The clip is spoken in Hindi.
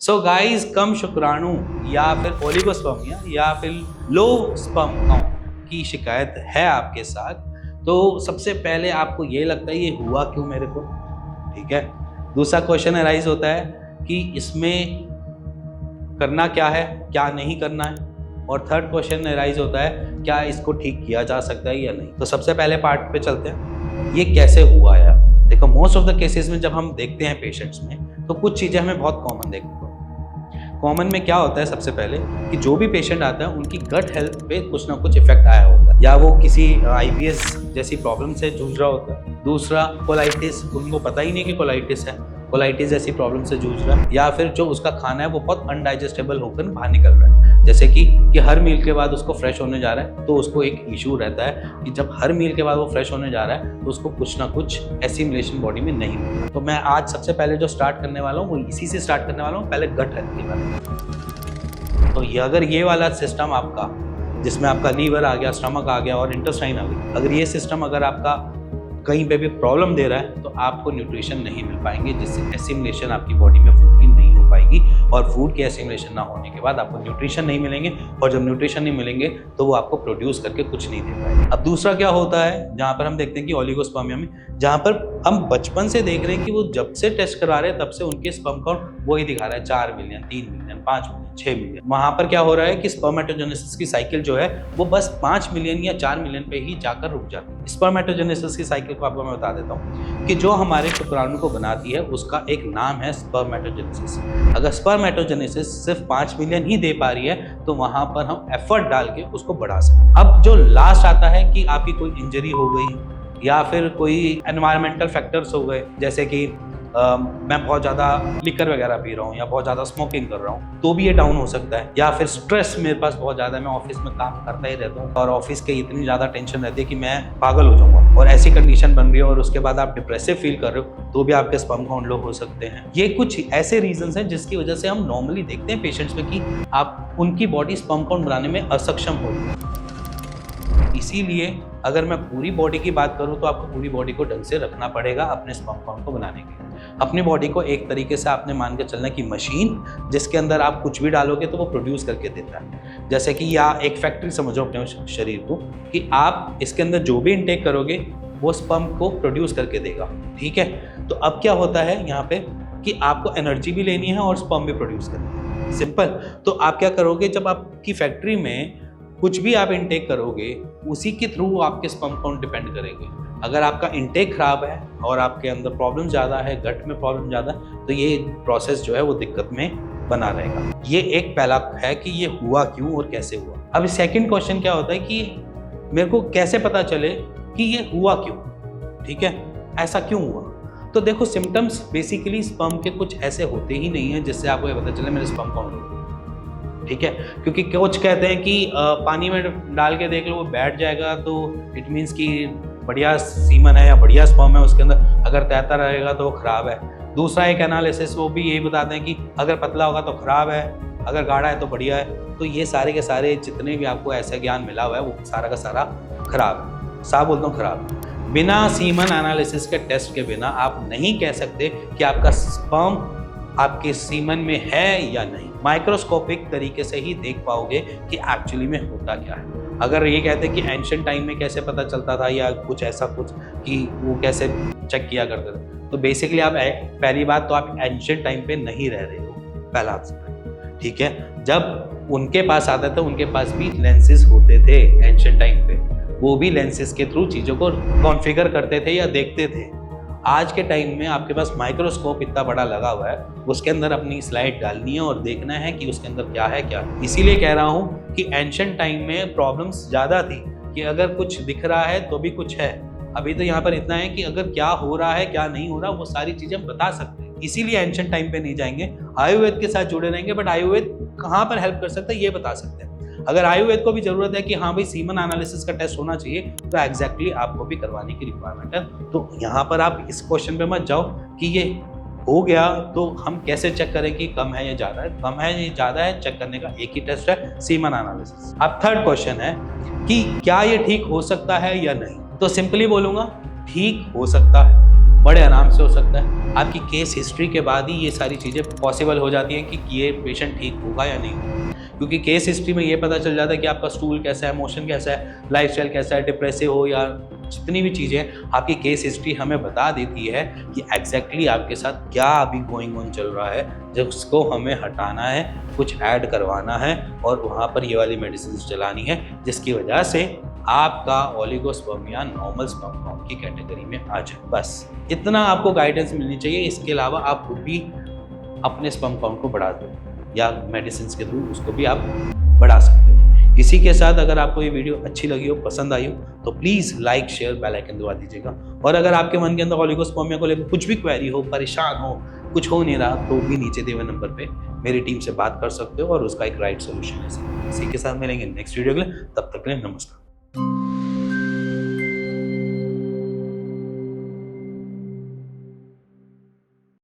सो गाइस, कम शुक्राणु या फिर ओलिगोस्पर्मिया या फिर लो स्पर्म काउंट की शिकायत है आपके साथ, तो सबसे पहले आपको ये लगता है ये हुआ क्यों मेरे को, ठीक है। दूसरा क्वेश्चन अराइज होता है कि इसमें करना क्या है, क्या नहीं करना है। और थर्ड क्वेश्चन अराइज होता है क्या इसको ठीक किया जा सकता है या नहीं। तो सबसे पहले पार्ट पे चलते हैं, ये कैसे हुआ यार। देखो, मोस्ट ऑफ द केसेस में जब हम देखते हैं पेशेंट्स में, तो कुछ चीज़ें हमें बहुत कॉमन देखने को। कॉमन में क्या होता है, सबसे पहले कि जो भी पेशेंट आता है उनकी गट हेल्थ पे कुछ ना कुछ इफेक्ट आया होता है, या वो किसी IBS जैसी प्रॉब्लम से जूझ रहा होता है। दूसरा, कोलाइटिस, उनको पता ही नहीं कि कोलाइटिस है, कोलाइटिस जैसी प्रॉब्लम से जूझ रहा है। या फिर जो उसका खाना है वो बहुत अनडाइजेस्टेबल होकर बाहर निकल रहा है, जैसे कि हर मील के बाद उसको फ्रेश होने जा रहा है, तो उसको एक इशू रहता है कि जब हर मील के बाद वो फ्रेश होने जा रहा है तो उसको कुछ ना कुछ एसिमिलेशन बॉडी में नहीं मिल रहा। तो मैं आज सबसे पहले जो स्टार्ट करने वाला हूँ वो इसी से स्टार्ट करने वाला हूँ, पहले गट हेल्थ के बारे में। तो ये अगर ये वाला सिस्टम आपका, जिसमें आपका लीवर आ गया, स्टमक आ गया और इंटेस्टाइन आ गई, अगर ये सिस्टम अगर आपका कहीं पे भी प्रॉब्लम दे रहा है तो आपको न्यूट्रिशन नहीं मिल पाएंगे, जिससे एसिमिलेशन आपकी बॉडी में फूड की नहीं हो पाएगी। और फूड की एसिमिलेशन ना होने के बाद आपको न्यूट्रिशन नहीं मिलेंगे, और जब न्यूट्रिशन नहीं मिलेंगे तो वो आपको प्रोड्यूस करके कुछ नहीं दे पाएंगे। अब दूसरा क्या होता है, जहाँ पर हम देखते हैं कि ओलिगोस्पर्मिया में, जहाँ पर हम बचपन से देख रहे हैं कि वो जब से टेस्ट करा रहे हैं तब से उनके स्पर्म काउंट वही दिखा रहा है, 4 मिलियन, 3 मिलियन, 5 मिलियन, 6 मिलियन। वहाँ पर क्या हो रहा है कि स्पर्मेटोजेनेसिस की साइकिल जो है वो बस 5 मिलियन या 4 मिलियन पे ही जाकर रुक जाती है। स्पर्मेटोजेनेसिस की साइकिल को आपको मैं बता देता हूँ कि जो हमारे शुक्राणु को बनाती है उसका एक नाम है स्पर्मेटोजेनेसिस। अगर स्पर्मेटोजेनेसिस सिर्फ 5 मिलियन ही दे पा रही है तो वहाँ पर हम एफर्ट डाल के उसको बढ़ा सकते हैं। अब जो लास्ट आता है कि आपकी कोई इंजरी हो गई या फिर कोई एनवायरमेंटल फैक्टर्स हो गए, जैसे कि मैं बहुत ज़्यादा लिकर वगैरह पी रहा हूँ या बहुत ज़्यादा स्मोकिंग कर रहा हूँ, तो भी ये डाउन हो सकता है। या फिर स्ट्रेस मेरे पास बहुत ज़्यादा है, मैं ऑफिस में काम करता ही रहता हूँ और ऑफिस के इतनी ज़्यादा टेंशन रहती है कि मैं पागल हो जाऊँगा, और ऐसी कंडीशन बन रही है और उसके बाद आप डिप्रेसिव फील कर रहे हो, तो भी आपके स्पर्म काउंट लो हो सकते हैं। ये कुछ ऐसे रीजंस हैं जिसकी वजह से हम नॉर्मली देखते हैं पेशेंट्स में कि आप उनकी बॉडी स्पर्म काउंट बनाने में असक्षम हो रही है। इसीलिए अगर मैं पूरी बॉडी की बात करूं तो आपको पूरी बॉडी को ढंग से रखना पड़ेगा अपने स्पर्म काउंट को बनाने के लिए। अपनी बॉडी को एक तरीके से आपने मान के चलना कि मशीन, जिसके अंदर आप कुछ भी डालोगे तो वो प्रोड्यूस करके देता है। जैसे कि या एक फैक्ट्री समझो अपने शरीर को, कि आप इसके अंदर जो भी इनटेक करोगे वो स्पर्म को प्रोड्यूस करके देगा, ठीक है। तो अब क्या होता है यहाँ पे कि आपको एनर्जी भी लेनी है और स्पर्म भी प्रोड्यूस करनी है, सिंपल। तो आप क्या करोगे, जब आपकी फैक्ट्री में कुछ भी आप इनटेक करोगे उसी के थ्रू आपके स्पर्म काउंट डिपेंड करेंगे। अगर आपका इनटेक खराब है और आपके अंदर प्रॉब्लम ज़्यादा है, गट में प्रॉब्लम ज़्यादा, तो ये प्रोसेस जो है वो दिक्कत में बना रहेगा। ये एक पहला है कि ये हुआ क्यों और कैसे हुआ। अब सेकंड क्वेश्चन क्या होता है कि मेरे को कैसे पता चले कि ये हुआ क्यों, ठीक है, ऐसा क्यों हुआ। तो देखो, सिम्टम्स बेसिकली स्पर्म के कुछ ऐसे होते ही नहीं है जिससे आपको ये पता चले मेरे स्पर्म काउंट हो, ठीक है। क्योंकि कुछ कहते हैं कि पानी में डाल के देख लो वो बैठ जाएगा, तो इट मीन्स कि बढ़िया सीमन है या बढ़िया स्पर्म है उसके अंदर, अगर तैरता रहेगा तो वो खराब है। दूसरा एक एनालिसिस, वो भी यही बताते हैं कि अगर पतला होगा तो खराब है, अगर गाढ़ा है तो बढ़िया है। तो ये सारे के सारे जितने भी आपको ऐसा ज्ञान मिला हुआ है वो सारा का सारा खराब है, साफ बोलता हूँ खराब है। बिना सीमन एनालिसिस के टेस्ट के बिना आप नहीं कह सकते कि आपका स्पर्म आपके सीमन में है या नहीं। माइक्रोस्कोपिक तरीके से ही देख पाओगे कि एक्चुअली में होता क्या है। अगर ये कहते हैं कि एंशिएंट टाइम में कैसे पता चलता था या कुछ ऐसा कुछ कि वो कैसे चेक किया करते थे, तो बेसिकली आप पहली बात तो आप एंशिएंट टाइम पे नहीं रह रहे हो, पहला आंसर, ठीक है। जब उनके पास आते थे उनके पास भी लेंसेज होते थे एंशिएंट टाइम पे, वो भी लेंसेज के थ्रू चीज़ों को कॉन्फ़िगर करते थे या देखते थे। आज के टाइम में आपके पास माइक्रोस्कोप इतना बड़ा लगा हुआ है, उसके अंदर अपनी स्लाइड डालनी है और देखना है कि उसके अंदर क्या है क्या। इसीलिए कह रहा हूँ कि एंशिएंट टाइम में प्रॉब्लम्स ज़्यादा थी कि अगर कुछ दिख रहा है तो भी कुछ है। अभी तो यहाँ पर इतना है कि अगर क्या हो रहा है क्या नहीं हो रहा वो सारी चीज़ें हम बता सकते हैं। इसीलिए एंशिएंट टाइम पे नहीं जाएंगे, आयुर्वेद के साथ जुड़े रहेंगे। बट आयुर्वेद कहाँ पर हेल्प कर सकता है ये बता सकते हैं। अगर आयुर्वेद को भी जरूरत है कि हाँ भाई सीमन एनालिसिस का टेस्ट होना चाहिए, तो एग्जैक्टली आपको भी करवाने की रिक्वायरमेंट है। तो यहाँ पर आप इस क्वेश्चन पे मत जाओ कि ये हो गया तो हम कैसे चेक करें कि कम है या ज़्यादा है। कम है या ज़्यादा है चेक करने का एक ही टेस्ट है, सीमन एनालिसिस। अब थर्ड क्वेश्चन है कि क्या ये ठीक हो सकता है या नहीं। तो सिंपली बोलूँगा ठीक हो सकता है। बड़े आराम से हो सकता है। आपकी केस हिस्ट्री के बाद ही ये सारी चीज़ें पॉसिबल हो जाती हैं कि ये पेशेंट ठीक होगा या नहीं होगा, क्योंकि केस हिस्ट्री में ये पता चल जाता है कि आपका स्टूल कैसा है, मोशन कैसा है, लाइफस्टाइल कैसा है, डिप्रेसिव हो या जितनी भी चीज़ें आपकी केस हिस्ट्री हमें बता देती है कि एग्जैक्टली आपके साथ क्या अभी गोइंग ऑन चल रहा है, जिसको हमें हटाना है, कुछ ऐड करवाना है और वहाँ पर ये वाली मेडिसिन चलानी है, जिसकी वजह से आपका ओलिगोस्पर्म या नॉर्मल स्पर्म काउंट की कैटेगरी में आ जाए। बस इतना आपको गाइडेंस मिलनी चाहिए। इसके अलावा आप खुद भी अपने स्पर्म काउंट को बढ़ा दो या मेडिसिन के थ्रू उसको भी आप बढ़ा सकते हो। इसी के साथ अगर आपको ये वीडियो अच्छी लगी हो, पसंद आई हो, तो please like share bell icon दबा दीजिएगा। और अगर आपके मन के अंदर ओलिगोस्पर्मिया को लेकर कुछ भी क्वेरी हो, परेशान हो, कुछ हो नहीं रहा, तो भी नीचे दिए हुए नंबर पे मेरी टीम से बात कर सकते हो और उसका एक राइट सोल्यूशन है। इसी के साथ मिलेंगे नेक्स्ट वीडियो के लिए, तब तक के लिए नमस्कार।